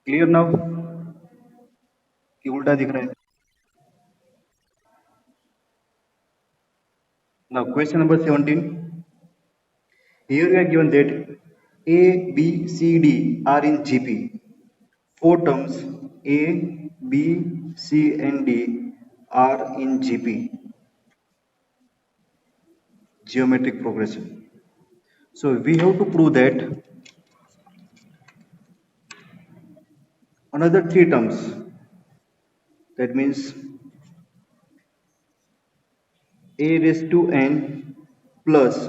Clear now कि उल्टा दिख रहा है? Now question number 17. Here we are given that A, B, C, D are in GP. Four terms A, B, C and D are in GP, geometric progression. So we have to prove that another three terms, that means A raised to n plus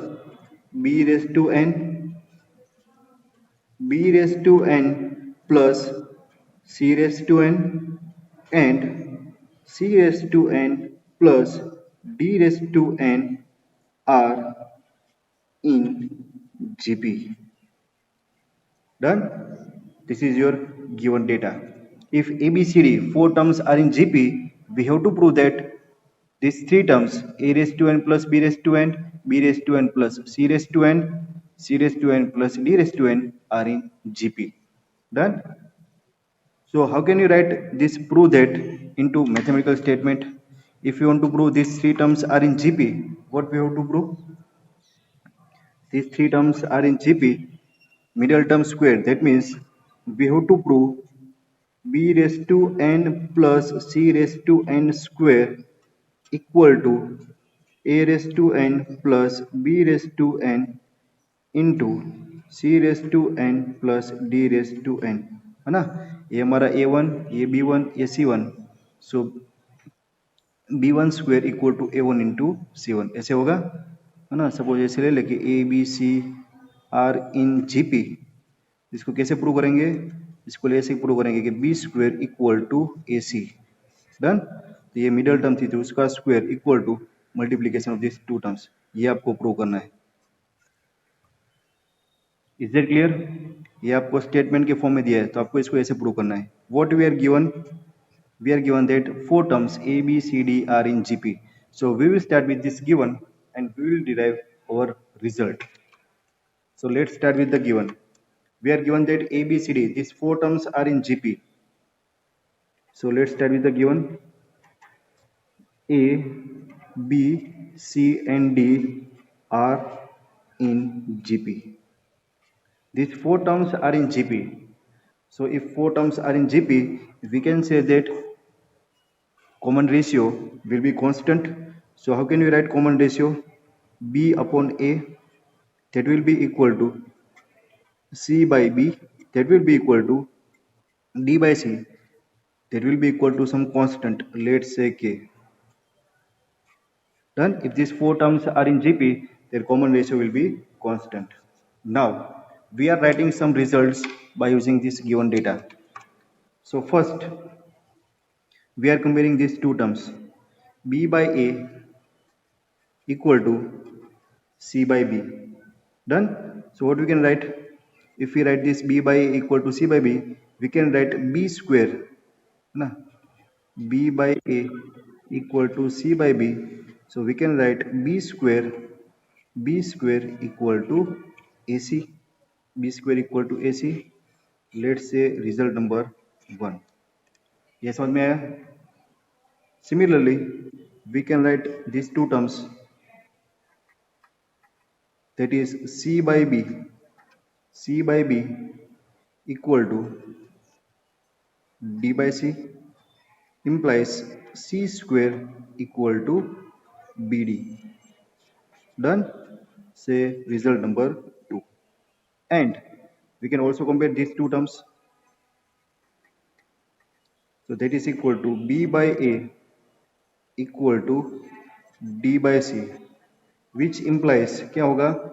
B raised to n, B raised to n plus C raised to n and C raised to n plus D raised to n are in GP. Done? This is your given data. If ABCD four terms are in GP, we have to prove that these three terms A raised to n plus B raised to n, B raised to n plus C raised to n, C raised to n plus D raised to n are in GP. Done? So how can you write this prove that into mathematical statement? If you want to prove these three terms are in GP, what we have to prove? These three terms are in GP, middle term square. That means we have to prove B raised to n plus C raised to n square equal to A raised to n plus B raised to n into C raised to n plus D raised to n, है ना? ये हमारा A1, ये B1, ये C1. So B1 square equal to A1 into C1 ऐसे होगा, है ना? सपोज ऐसे ले लेके ABC आर इन GP. इसको कैसे प्रूव करेंगे? इसको ऐसे प्रूव करेंगे कि B square equal to AC. Done? तो ये मिडल टर्म थी तो उसका square equal to multiplication of this two terms, ये आपको प्रूव करना है. Is that clear? ये आपको स्टेटमेंट के फॉर्म में दिया है तो आपको इसको ऐसे प्रूव करना है. What we are given that four terms A B C D are in GP. So we will start with this given and we will derive our result. So let's start with the given. We are given that A B C D, these four terms are in GP. So let's start with the given. A, B, C and D are in GP. These four terms are in GP. So if four terms are in GP, we can say that common ratio will be constant. So how can we write common ratio? B upon A, that will be equal to C by B, that will be equal to D by C, that will be equal to some constant, let's say K. Done? If these four terms are in GP, their common ratio will be constant. Now, we are writing some results by using this given data. So first, we are comparing these two terms. B by A equal to C by B. Done? So what we can write? If we write this B by A equal to C by B, we can write B square. Na? B by A equal to C by B. So we can write B square equal to AC. B square equal to AC. Let's say result number 1. ये समझ में आया? Similarly, we can write these two terms, that is C by B equal to D by C implies C square equal to BD. Done? Say result number 2. And we can also compare these two terms. So that is equal to B by A equal to D by C, which implies क्या होगा?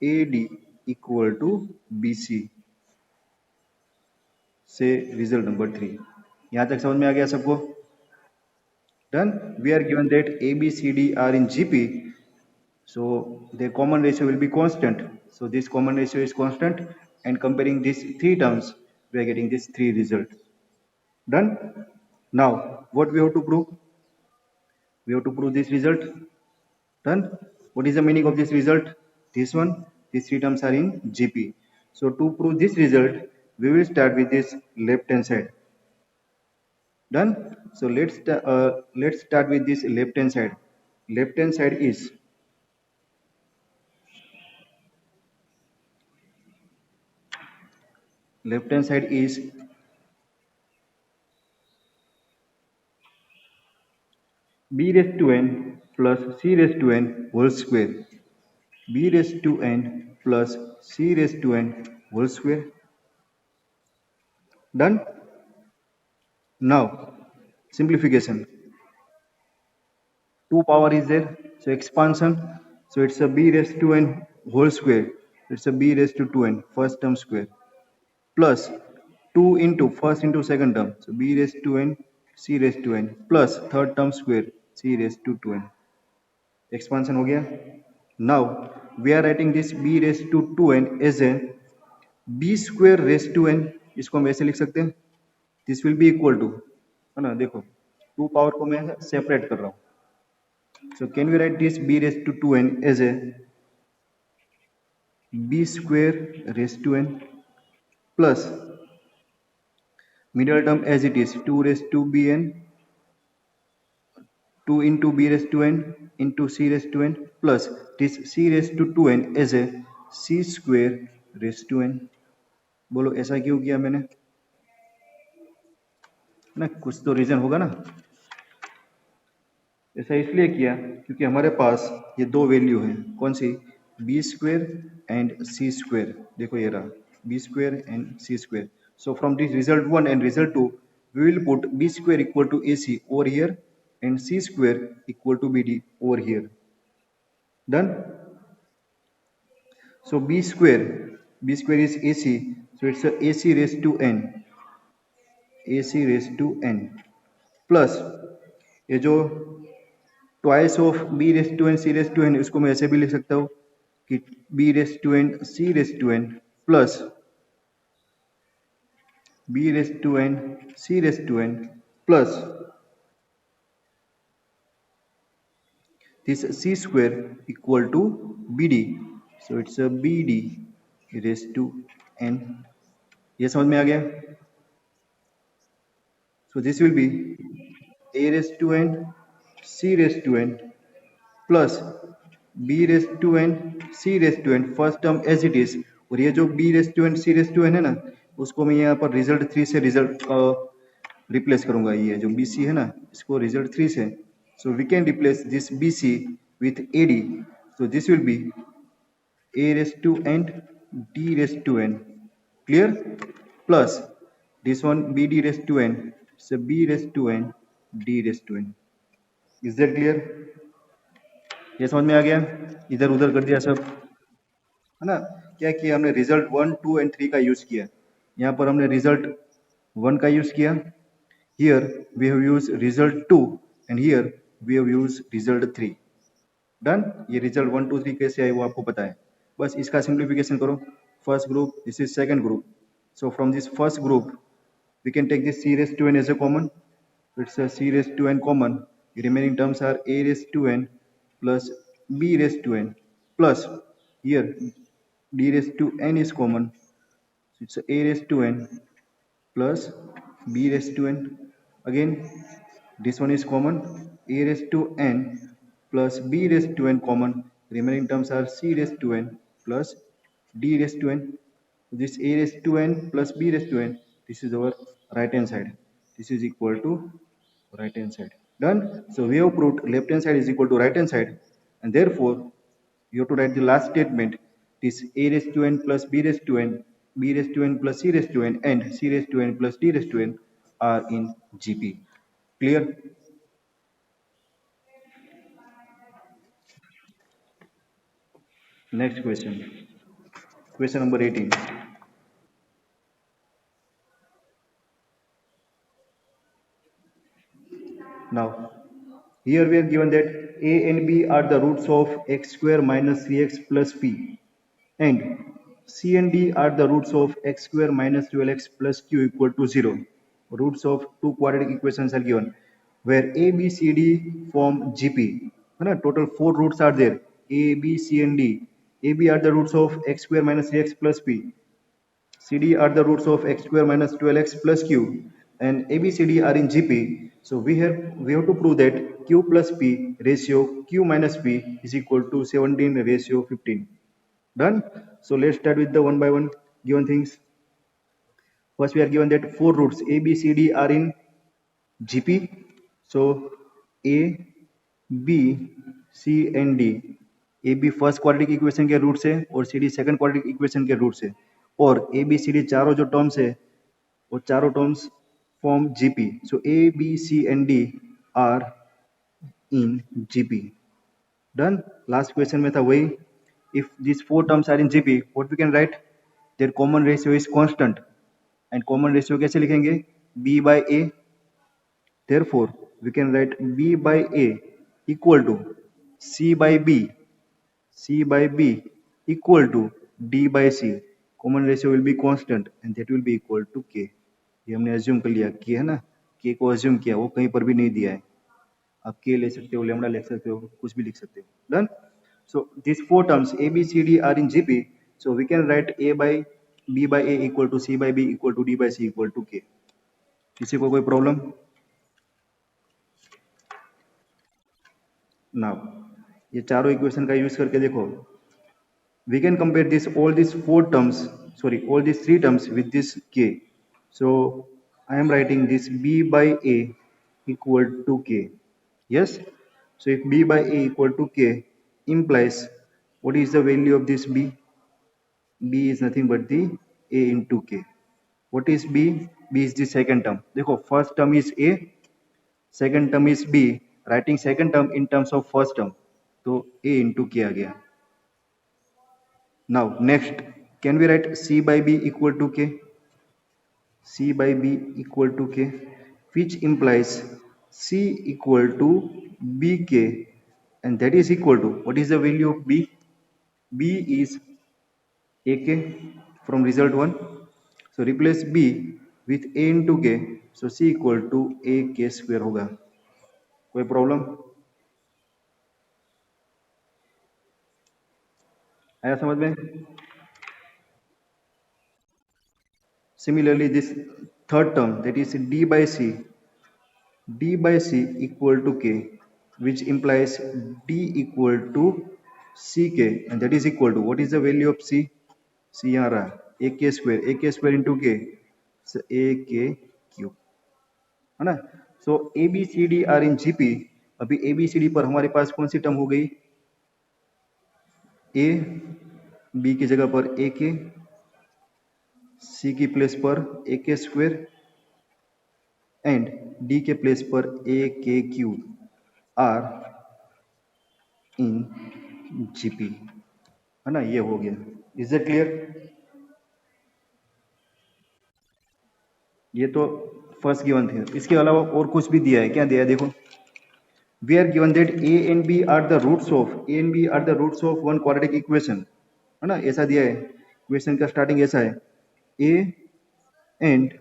AD equal to BC. Say result number 3. यहाँ तक समझ में आ गया सबको? Done? We are given that A, B, C, D are in GP. So their common ratio will be constant. So this common ratio is constant, and comparing these three terms, we are getting these three results. Done? Now, what we have to prove? We have to prove this result. Done? What is the meaning of this result? This one, these three terms are in GP. So to prove this result, we will start with this left hand side. Done. So let's start with this left hand side. Left hand side is left hand side is b raised to n plus c raised to n whole square. B raised to n plus c raised to n whole square. Done. Now simplification. 2 power is there, so expansion, so it's a b raised to n whole square, it's a b raised to 2n first term square, plus 2 into first into second term, so b raised to n c raised to n plus third term square c raised to 2n. expansion हो गया. Now we are writing this b raised to 2n as a b square raised to n. इसको हम ऐसे लिख सकते हैं, this will be equal to, है ना, देखो 2 पावर को मैं सेपरेट कर रहा हूँ. So can we write this b raised to 2n as a b square raised to n plus middle term as it is 2 raised to bn, 2 into b raised to n into c raised to n plus this c raised to 2n as a c square raised to n. बोलो ऐसा क्यों किया मैंने, ना कुछ तो reason होगा ना. ऐसा इसलिए किया क्योंकि हमारे पास ये दो वैल्यू है, कौन सी, B square and C square. देखो ये रहा B square and C square. So from this result 1 and result 2 we will put B square equal to A C over here and C square equal to B D over here. Done. So B square is A C, so it's A C raise to N, A C raise to N plus ये जो twice of B raise to n c raise to n, इसको मैं ऐसे भी लिख सकता हूँ कि b raise to n c raise to N plus b raise to n c raise to N plus this c square equal to B d. So it's a b d raise to n. ये समझ में आ गया. So this will be a raised to n c raised to n plus b raised to n c raised to n first term as it is. और ये जो b raised to n c raised to n है ना, उसको मैं यहाँ पर result 3 से रिजल्ट रिप्लेस करूंगा. ये जो bc है ना, इसको रिजल्ट 3 से, so we can replace this bc with ad. So this will be a raised to n d raised to n, clear, plus this one bd raised to n, so b raised to n d raised to n. Is that clear? ये समझ में आ गया. इधर उधर कर दिया सब, है ना. क्या किया हमने, रिजल्ट 1 2 एंड 3 का यूज किया. यहाँ पर हमने रिजल्ट 1 का यूज किया, here we have use result 2 and here we have use result 3. Done. ये रिजल्ट 1 2 3 कैसे आए वो आपको पता है. बस इसका सिंप्लीफिकेशन करो. First group, this is second group. So from this first group we can take this c raised to n as a common. It's a c raised to n common. The remaining terms are a raised to n plus b raised to n plus here d raised to n is common. So it's a raised to n plus b raised to n. Again this one is common, a raised to n plus b raised to n common. Remaining terms are c raised to n plus d raised to n. This a raised to n plus b raised to n, this is our right hand side. This is equal to right hand side. Done. So we have proved left hand side is equal to right hand side, and therefore you have to write the last statement. This a raised to n plus b raised to n, b raised to n plus c raised to n, and c raised to n plus d raised to n are in GP. Clear? Next question. Question number 18. Now, here we are given that a and b are the roots of x square minus 3x plus p, and c and d are the roots of x square minus 12x plus q equal to 0. Roots of two quadratic equations are given, where a, b, c, d form GP. Total 4 roots are there, a, b, c and d. a, b are the roots of x square minus 3x plus p. CD are the roots of x square minus 12x plus q, and ABCD are in GP. So we have to prove that q plus p ratio q minus p is equal to 17 ratio 15. Done. So let's start with the one by one given things. First, we are given that four roots ABCD are in GP. So A, B, C and D, a b first quadratic equation के roots है और c d second quadratic equation के roots है, और ए b C D चारों जो terms है वो चारों terms form GP. So a b c and d are in GP. Done. Last question में था वही, if this four terms are in GP what we can write, their common ratio is constant. And common ratio कैसे लिखेंगे, b by a. Therefore we can write b by a equal to c by b, c by b equal to d by c. Common ratio will be constant and that will be equal to k. ये हमने assume कर लिया, k है ना, k को assume किया, वो कहीं पर भी नहीं दिया है. आप k ले सकते हो, lambda ले सकते हो, कुछ भी लिख सकते हो. Done. So these four terms a b c d are in gp. So we can write a by b by a equal to c by b equal to d by c equal to k. किसी को कोई problem? Now ये चारों equation का use करके देखो, we can compare this all these four terms, sorry, all these three terms with this k. So I am writing this b by a equal to k. Yes. So if b by a equal to k implies what is the value of this b? B is nothing but the a into k. What is b? B is the second term. देखो first term is a, second term is b. Writing second term in terms of first term, तो a into k आ गया. Now next, can we write c by b equal to k? C by b equal to k, which implies c equal to bk, and that is equal to, what is the value of b? B is ak from result 1. So replace b with a into k. So c equal to ak square होगा. कोई problem? आया समझ में? Similarly, this third term, that is d by c equal to k, which implies d equal to ck, and that is equal to, what is the value of c? c यहाँ रहा ak square into k, so ak cube है ना. So a b c d are in gp. अभी a b c d पर हमारे पास कौन सी term हो गई? a, b की जगह पर ak, c की प्लेस पर ak स्क्वायर एंड d के प्लेस पर ak cube are in GP, है ना. ये हो गया. Is it clear? ये तो फर्स्ट गिवन थे. इसके अलावा और कुछ भी दिया है. क्या दिया है देखो, we are given that a and b are the roots of one quadratic equation, है ना. ऐसा दिया है. क्वेश्चन का स्टार्टिंग ऐसा है, a and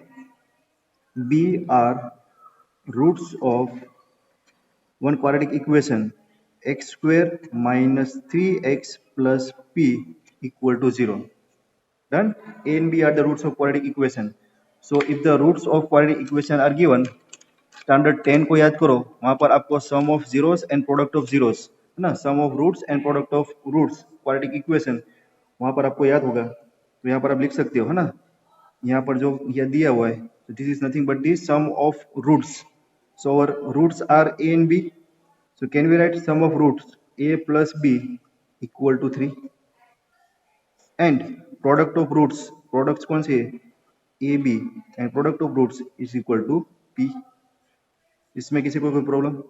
b are roots of one quadratic equation x square minus 3x plus p equal to 0. Done. A and b are the roots of quadratic equation. So if the roots of quadratic equation are given, standard 10 को याद करो, वहां पर आपको sum of zeros and product of zeros, है ना, sum of roots and product of roots quadratic equation वहां पर आपको याद होगा. तो यहाँ पर आप लिख सकते हो, है ना. यहाँ पर जो यह दिया हुआ है, so this is nothing but the sum of roots. So our roots are a and b. So can we write sum of roots a plus b equal to 3, and product of roots, products कौन से a b, and product of roots is equal to p. इसमें किसी को कोई problem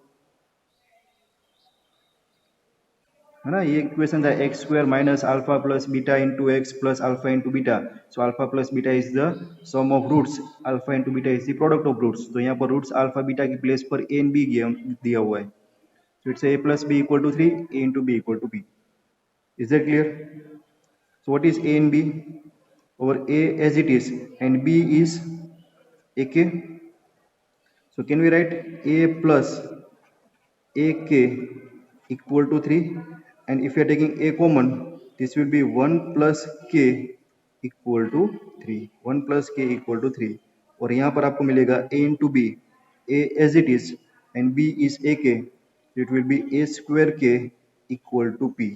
है ना. ये equation था x square minus alpha plus beta into x plus alpha into beta. So alpha plus beta is the sum of roots, alpha into beta is the product of roots. तो यहाँ पर roots alpha beta की place पर a and b दिया हुआ है. So it's a plus b equal to 3, a into b equal to p. Is that clear? So what is a and b? Over a as it is and b is ak. So can we write a plus ak equal to 3, and if you are taking a common, this will be 1 plus k equal to 3, 1 plus k equal to 3, और यहाँ पर आपको मिलेगा a into b, a as it is and b is a k, it will be a square k equal to p.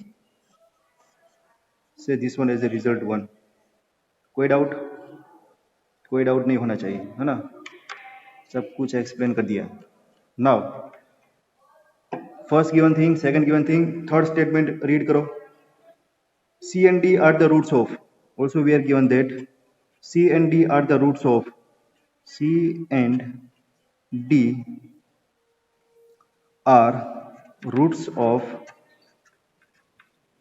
Say this one as a result 1. कोई doubt? कोई doubt नहीं होना चाहिए, है ना? सब कुछ एक्सप्लेन कर दिया. Now first given thing, second given thing, third statement read करो. C and D are the roots of. Also we are given that C and D are the roots of. C and D are roots of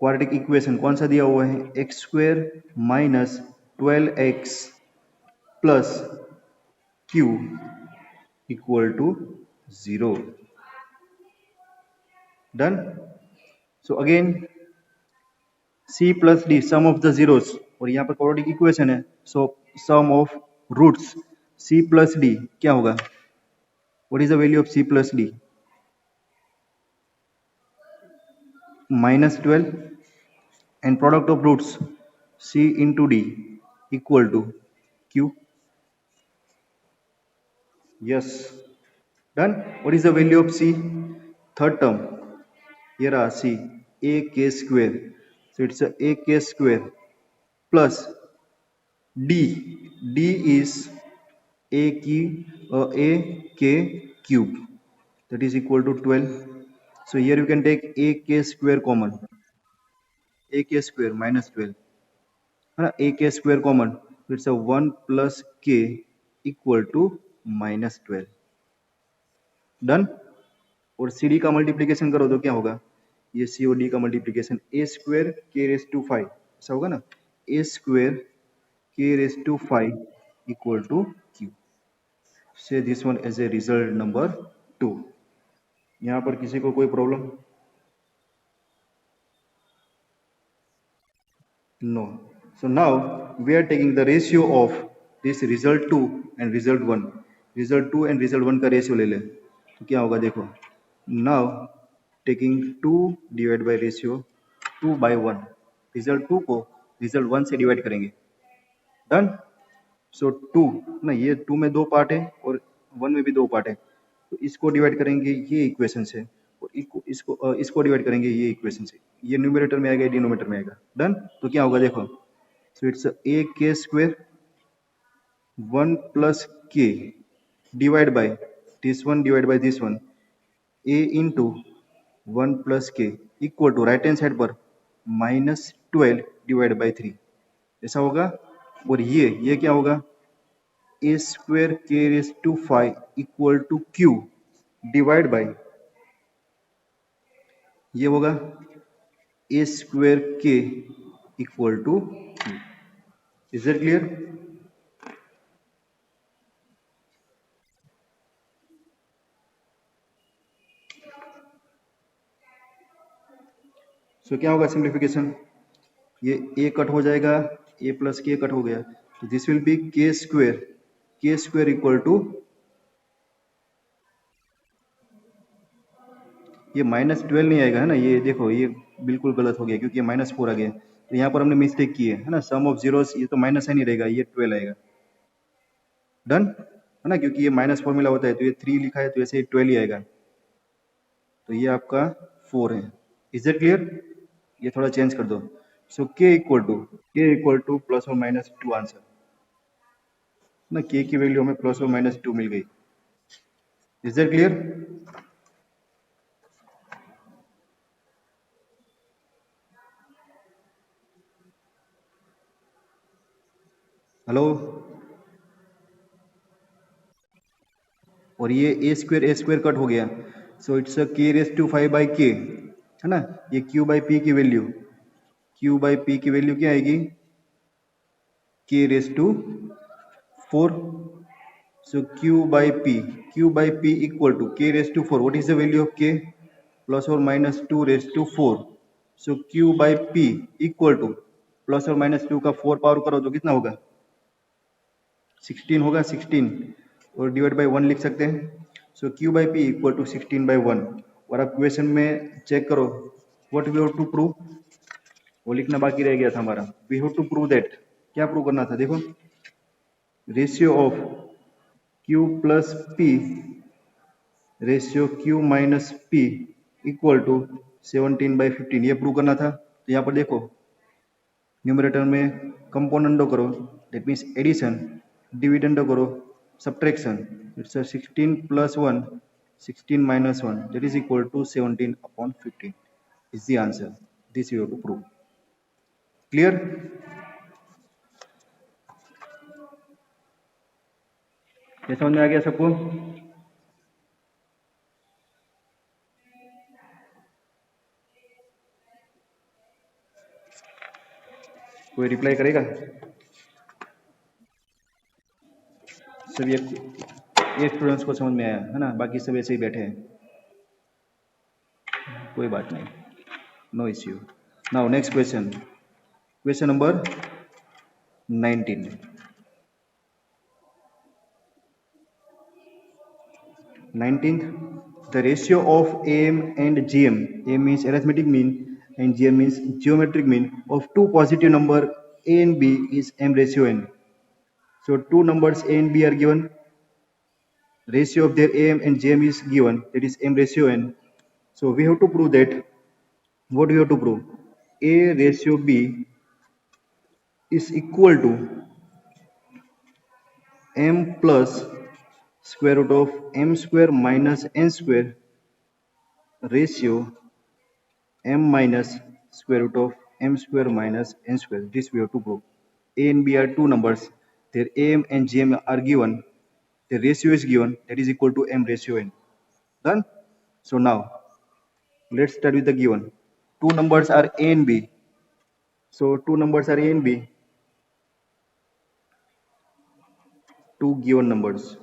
quadratic equation. कौन सा दिया हुआ है? X square minus 12x plus Q equal to 0. Done. So again C plus D, sum of the zeros, और यहाँ पर quadratic equation है, so sum of roots C plus D क्या होगा? What is the value of C plus D? -12, and product of roots C into D equal to Q. Yes. Done. What is the value of C? Third term. Here are C, a k square. So it's a k square plus D. D is a k cube. That is equal to 12. So here you can take a k square common. A k square minus 12. A k square common. So it's a 1 plus k equal to minus 12. Done. और c D का multiplication करो तो क्या होगा? ये सी और D का multiplication A square के रेस टू 5, ऐसा होगा ना? ए स्क्वेयर के raise to 5 equal to Q. Say this one as a result number 2. यहाँ पर किसी को कोई problem? No. So now we are taking the ratio of this result 2 and result 1. Result 2 and result 1 का ratio ले ले तो क्या होगा? देखो, now taking 2 divided by ratio 2 by 1, result 2 को result 1 से डिवाइड करेंगे. डन. सो 2 ना, ये 2 में 2 पार्ट है और 1 में भी 2 पार्ट है, तो इसको डिवाइड करेंगे ये इक्वेशन से, और इसको डिवाइड करेंगे ये इक्वेशन से. ये न्यूमरेटर में आएगा, ये डिनोमिनेटर में आएगा. डन. तो क्या होगा? देखो, so it's a k square 1 plus k divided by this one divided by this one, a into 1 plus k equal to right hand side पर -12 डिवाइड बाई 3, ऐसा होगा. और ये क्या होगा? a square k raise to 5 equal to q divide by ये होगा a square k equal to q. Is that clear? सो क्या होगा? सिंप्लीफिकेशन, ये a कट हो जाएगा, a प्लस k कट हो गया, तो this will be k square equal to, ये -12 नहीं आएगा, है ना? ये देखो, ये बिल्कुल गलत हो गया क्योंकि ये -4 आ गया, तो यहाँ पर हमने मिस्टेक की है ना? सम ऑफ जीरोस, ये तो माइनस नहीं रहेगा, ये 12 आएगा. डन, है ना? क्योंकि ये माइनस फॉर्मूला होता है, तो ये 3 लिखा है तो ऐसे 12 ही आएगा, तो ये आपका 4 है. Is it clear? ये थोड़ा चेंज कर दो. So k equal to plus और माइनस 2 आंसर ना. k की वैल्यू हमें प्लस और माइनस 2 मिल गई. Is it clear? हेलो. और ये ए स्क्वेयर कट हो गया, so it's a k raise to 5 by k, है ना? ये q बाई p की वैल्यू, क्या आएगी? k raise to 4. So q by p equal to k raise to 4. What is the value of k? Plus और minus 2 raise to 4. So q by p equal to plus और minus 2 का 4 power करो तो कितना होगा? 16 होगा. 16 और divide by 1 लिख सकते हैं. So q by p equal to 16 by 1. और आप क्वेश्चन में चेक करो, what we have to prove, वो लिखना बाकी रह गया था हमारा. We have to prove that क्या प्रूव करना था? देखो, ratio of Q plus P ratio Q minus P equal to 17/15, ये प्रूव करना था। तो यहाँ पर देखो, न्यूमरेटर में कंपोनेंटो करो, दैट मीन्स एडिशन, डिविडेंडो करो subtraction. It's 16 plus 1 16 minus 1 that is equal to 17/15 is the answer. This you have to prove. Clear? ये समझ में आ गया सबको? कोई रिप्लाई करेगा? सब ये स्टूडेंट्स को समझ में आया है ना, बाकी सब ऐसे ही बैठे हैं, कोई बात नहीं, no issue. Now next question, question number 19। 19th, the ratio of AM and GM, AM means arithmetic mean and GM means geometric mean, of two positive number A and B is M ratio N. So two numbers A and B are given, ratio of their AM and GM is given, that is M ratio N. So we have to prove that. What we have to prove? A ratio B is equal to M plus square root of M square minus N square ratio M minus square root of M square minus N square. This we have to prove. A and B are two numbers, their AM and GM are given, the ratio is given, that is equal to M ratio N. Done? So now let's start with the given. Two numbers are A and B. So two numbers are A and B. Two given numbers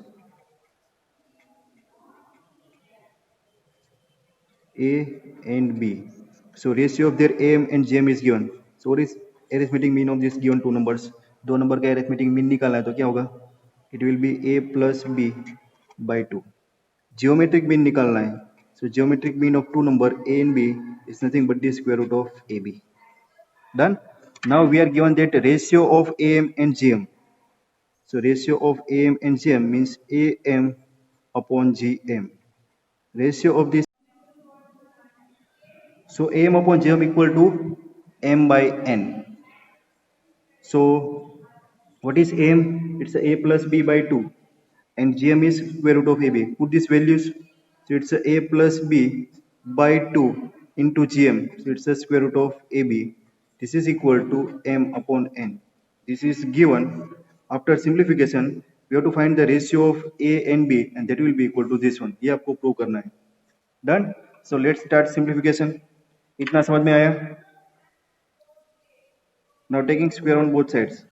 A and B. So ratio of their AM and GM is given. So what is arithmetic mean of this given two numbers? दो number का arithmetic mean निकालना है तो क्या होगा? It will be A plus B by 2. Geometric mean निकालना है. So geometric mean of two number A and B is nothing but the square root of AB. Done? Now we are given that ratio of AM and GM. So ratio of AM and GM means AM upon GM. Ratio of this, so AM upon GM equal to M by N. So what is AM? It's A plus B by 2 and GM is square root of AB. Put these values. So it's A plus B by 2 into GM. So it's a square root of AB. This is equal to M upon N. This is given. After simplification, we have to find the ratio of A and B and that will be equal to this one. ये आपको prove करना है. Done? So let's start simplification. इतना समझ में आया? Now taking square on both sides.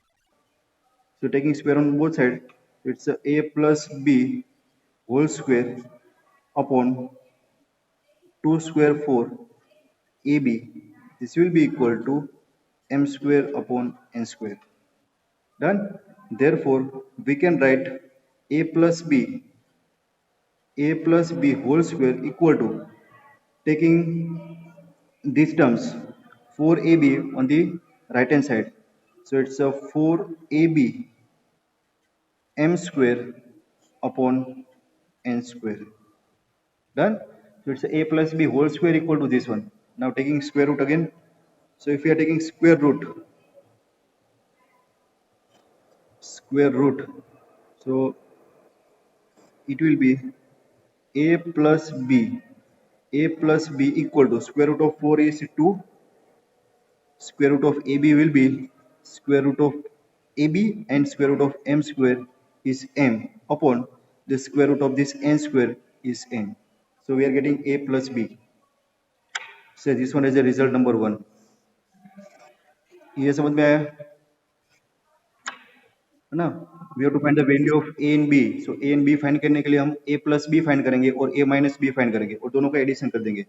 So taking square on both sides, it's A plus B whole square upon 2 square 4 AB. This will be equal to M square upon N square. Done? Therefore, we can write A plus B whole square equal to, taking these terms, 4AB on the right hand side. So it's a 4AB M square upon N square. Done? So it's A plus B whole square equal to this one. Now taking square root again. So if we are taking square root, so it will be A plus B equal to square root of 4 is 2, square root of AB will be square root of AB and square root of M square is M upon the square root of this N square is N. So we are getting A plus B. So this one is the result number 1. ये समझ में आया है ना? We have to find the value of A and B. So A and B find करने के लिए हम A plus B फाइंड करेंगे और A minus B फाइंड करेंगे और दोनों का एडिशन कर देंगे.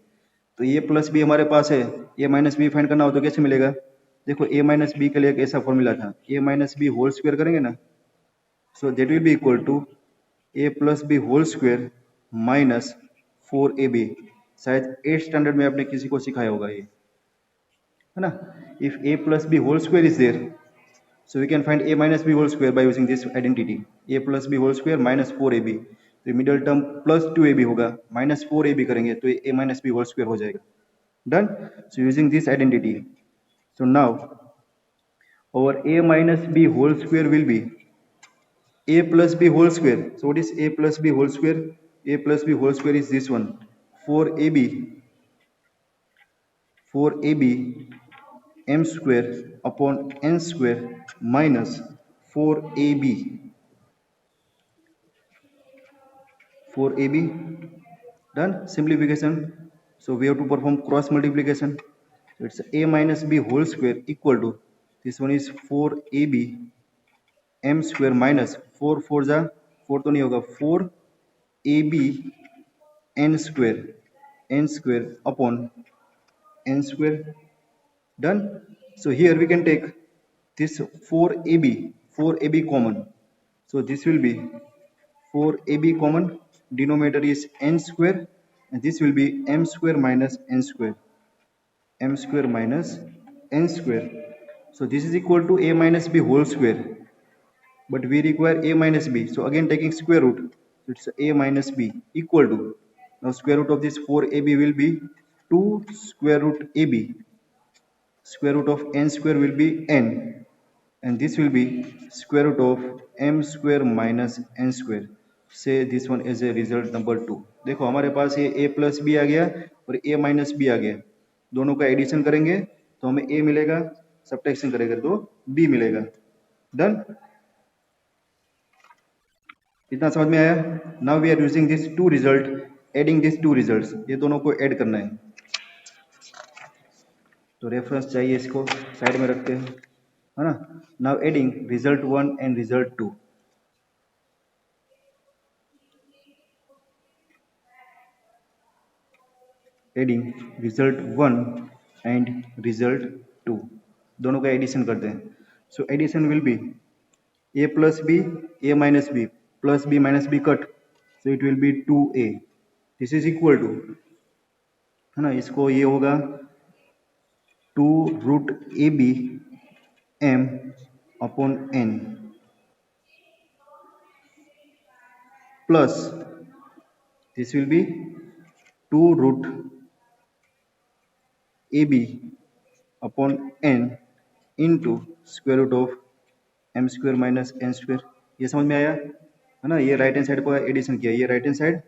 तो A plus B हमारे पास है, A minus B फाइंड करना हो तो कैसे मिलेगा? देखो A minus B के लिए एक ऐसा फॉर्मूला था, A minus B whole square करेंगे ना, so that will be equal to A plus B whole square minus 4AB. शायद 8th स्टैंडर्ड में आपने किसी को सिखाया होगा ये, है ना? If A plus B whole square is there, So we can find a minus b whole square by using this identity. A plus b whole square minus 4ab. तो मिडिल टर्म प्लस 2ab होगा, minus 4ab करेंगे तो a minus b whole square हो जाएगा. Done. So using this identity, so now our a minus b whole square will be a plus b whole square. So what is a plus b whole square? A plus b whole square is this one, 4ab m square upon n square minus 4ab 4ab. Done. Simplification. So we have to perform cross multiplication. So it's a minus b whole square equal to, this one is 4ab m square minus 4 4 जा 4 तो नहीं होगा, 4ab n square upon n square. Done. So here we can take this 4ab common. So this will be 4ab common, denominator is n square, and this will be m square minus n square, m square minus n square. So this is equal to a minus b whole square, but we require a minus b, so again taking square root, so it's a minus b equal to, now square root of this 4ab will be 2 square root ab, square root of n square will be n, and this will be square root of m square minus n square. Say this one is a result number 2. देखो हमारे पास ये a plus b आ गया और a minus b आ गया, दोनों का addition करेंगे तो हमें a मिलेगा, सब्ट्रैक्शन करेंगे तो b मिलेगा. डन. इतना समझ में आया? Now we are using this two result, adding this two results, ये दोनों को ऐड करना है. तो रेफरेंस चाहिए, इसको साइड में रखते हैं, है ना. Now adding result 1 and result 2. Adding result 1 and result 2, दोनों का एडिशन करते हैं. सो addition will be a plus b, a minus b, plus b minus b cut, so it will be 2a. this is equal to, है ना, इसको ये होगा 2 root ab m upon n plus this will be 2 root ab upon n into square root of m square minus n square. ये समझ में आया, है ना. ये राइट हैंड साइड पर एडिशन किया, ये राइट हैंड साइड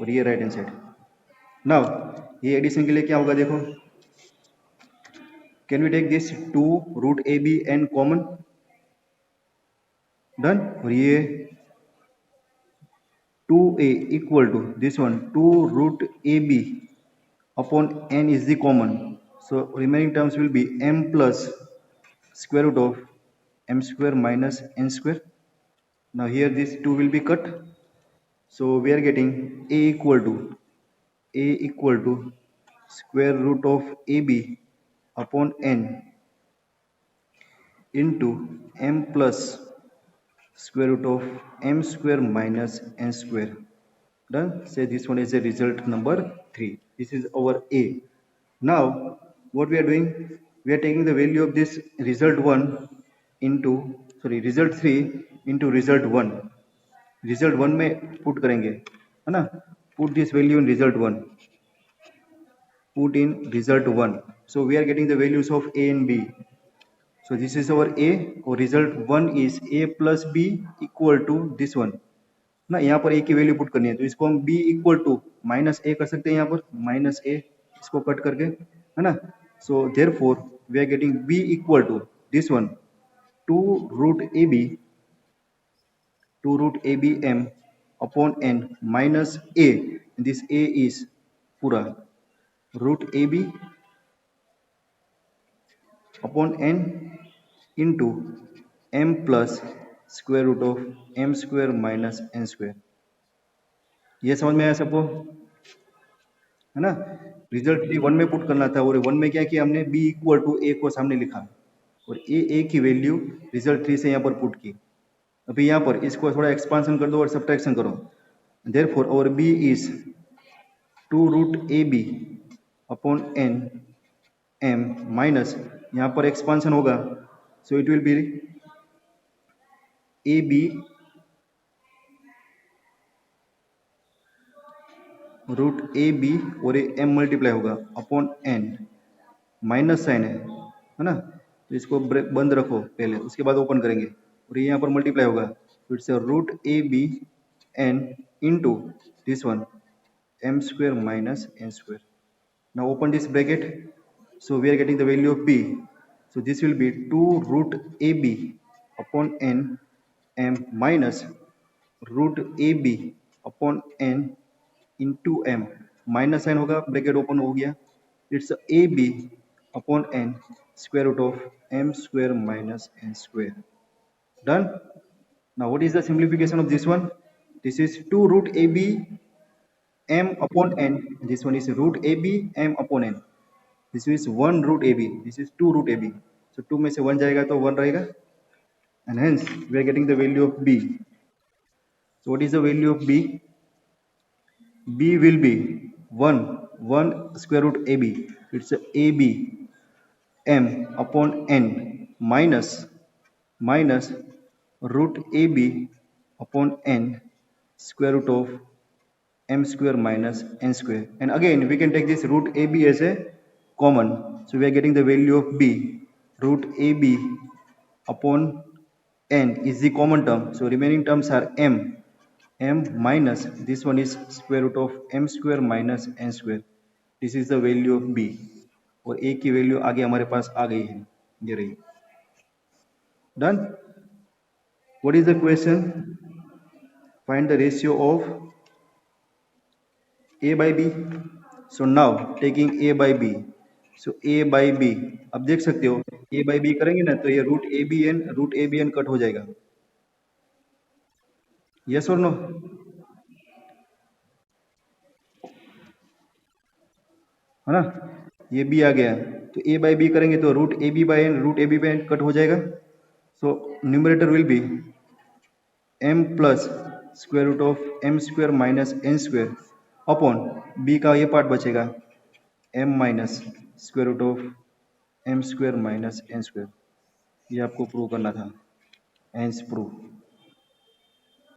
और ये राइट हैंड साइड. नाउ ये एडिशन के लिए क्या होगा, देखो, can we take this 2 root ab n common. Done. और ये 2a equal to this one 2 root ab upon n is the common, so remaining terms will be m plus square root of m square minus n square. Now here this 2 will be cut, so we are getting a equal to square root of ab upon n into m plus square root of m square minus n square. Done. Say this one is a result number 3. This is our a. Now what we are doing, we are taking the value of this result 1 into, sorry, result 3 into result 1. result 1 में put करेंगे, है ना. put this value in result 1, put in result 1. so we are getting the values of a and b. so this is our a, और result 1 is a plus b equal to this one ना. यहाँ पर a की value put करनी है, तो इसको हम b equal to minus a कर सकते हैं, यहाँ पर माइनस a, इसको कट करके, है ना. So therefore we are getting b equal to this one 2 root ab m upon n minus a, this a is पूरा root ab upon n into m plus square root of m square minus n square. ये समझ में आया सबको, है ना. Result 1 में put करना था और 1 में क्या किया हमने, b इक्वल टू a को सामने लिखा और a की वैल्यू रिजल्ट 3 से यहाँ पर पुट की. अभी यहाँ पर इसको थोड़ा एक्सपांशन कर दो और सब्ट्रैक्शन करो. देयरफॉर और b is 2 root ab upon n m minus, यहाँ पर एक्सपांशन होगा So it will be AB root a b और ये m मल्टीप्लाई होगा अपॉन n, माइनस साइन है ना, तो इसको बंद रखो पहले, उसके बाद ओपन करेंगे, और ये यहाँ पर मल्टीप्लाई होगा, तो it's root a b n into this one m square minus n square. Now open this bracket, so we are getting the value of b, so this will be 2 root ab upon n m minus root ab upon n into m, minus sign होगा, bracket open हो गया, it's a b upon n square root of m square minus n square. Done. Now what is the simplification of this one? This is 2 root ab m upon n, this one is root ab m upon n, this is 1 root ab, this is 2 root ab, so 2 में से 1 जाएगा तो 1 रहेगा, and hence we are getting the value of b. So what is the value of b? B will be 1 square root ab, it's ab m upon n minus root ab upon n square root of m square minus n square, and again we can take this root ab as a common, so we are getting the value of b, root ab upon n is the common term, so remaining terms are m minus this one is square root of m square minus n square, this is the value of b, और a की value आगे हमारे पास आ गई है, ये रही. Done. What is the question? Find the ratio of a by b. So now taking a by b, so a by b, अब देख सकते हो a by b करेंगे ना तो ये root a b n cut हो जाएगा, यस और नो? है ना, ये b आ गया, तो a by b करेंगे तो root a b by n cut हो जाएगा, so numerator will be m plus square root of m square minus n square upon b का ये पार्ट बचेगा m minus square root of m square minus n square, ये आपको prove करना था, hence prove.